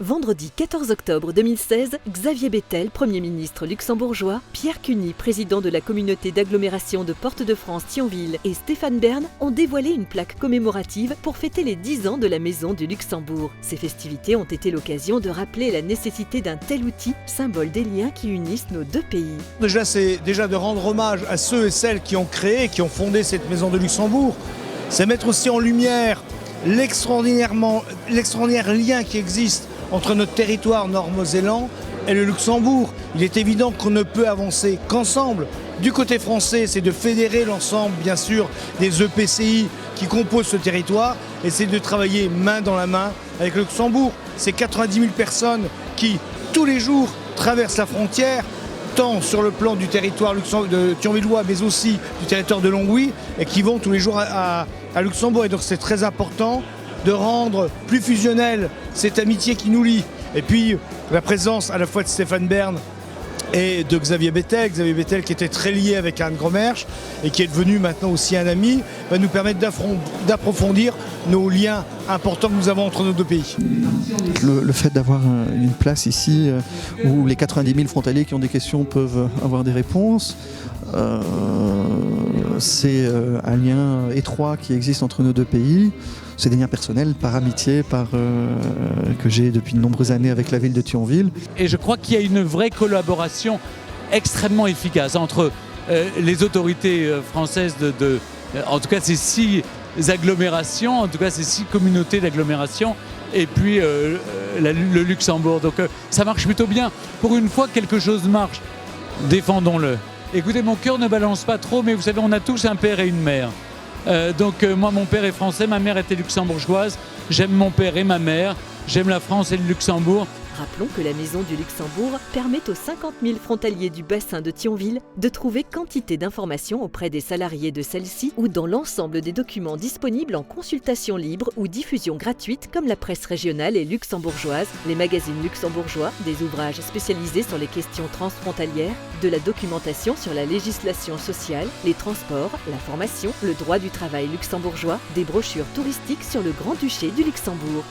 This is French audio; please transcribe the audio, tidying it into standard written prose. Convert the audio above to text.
Vendredi 14 octobre 2016, Xavier Bettel, Premier ministre luxembourgeois, Pierre Cuny, président de la communauté d'agglomération de Porte-de-France-Thionville et Stéphane Bern ont dévoilé une plaque commémorative pour fêter les 10 ans de la Maison du Luxembourg. Ces festivités ont été l'occasion de rappeler la nécessité d'un tel outil, symbole des liens qui unissent nos deux pays. C'est de rendre hommage à ceux et celles qui ont créé, qui ont fondé cette Maison de Luxembourg. C'est mettre aussi en lumière l'extraordinaire lien qui existe entre notre territoire nord-mosellan et le Luxembourg. Il est évident qu'on ne peut avancer qu'ensemble. Du côté français, c'est de fédérer l'ensemble, bien sûr, des EPCI qui composent ce territoire et c'est de travailler main dans la main avec le Luxembourg. C'est 90 000 personnes qui, tous les jours, traversent la frontière, tant sur le plan du territoire de thionvillois, mais aussi du territoire de Longwy, et qui vont tous les jours à Luxembourg. Et donc c'est très important de rendre plus fusionnelle cette amitié qui nous lie. Et puis la présence à la fois de Stéphane Bern et de Xavier Bettel qui était très lié avec Anne Gromersch et qui est devenu maintenant aussi un ami, va nous permettre d'approfondir nos liens importants que nous avons entre nos deux pays. Le fait d'avoir une place ici où les 90 000 frontaliers qui ont des questions peuvent avoir des réponses, c'est un lien étroit qui existe entre nos deux pays. C'est des liens personnels, par amitié, que j'ai depuis de nombreuses années avec la ville de Thionville. Et je crois qu'il y a une vraie collaboration extrêmement efficace entre les autorités françaises en tout cas ces 6 agglomérations, en tout cas ces 6 communautés d'agglomération, et puis le Luxembourg. Donc ça marche plutôt bien. Pour une fois, quelque chose marche. Défendons-le. Écoutez, mon cœur ne balance pas trop, mais vous savez, on a tous un père et une mère. Moi, mon père est français, ma mère était luxembourgeoise. J'aime mon père et ma mère. J'aime la France et le Luxembourg. Rappelons que la Maison du Luxembourg permet aux 50 000 frontaliers du bassin de Thionville de trouver quantité d'informations auprès des salariés de celle-ci ou dans l'ensemble des documents disponibles en consultation libre ou diffusion gratuite comme la presse régionale et luxembourgeoise, les magazines luxembourgeois, des ouvrages spécialisés sur les questions transfrontalières, de la documentation sur la législation sociale, les transports, la formation, le droit du travail luxembourgeois, des brochures touristiques sur le Grand-Duché du Luxembourg.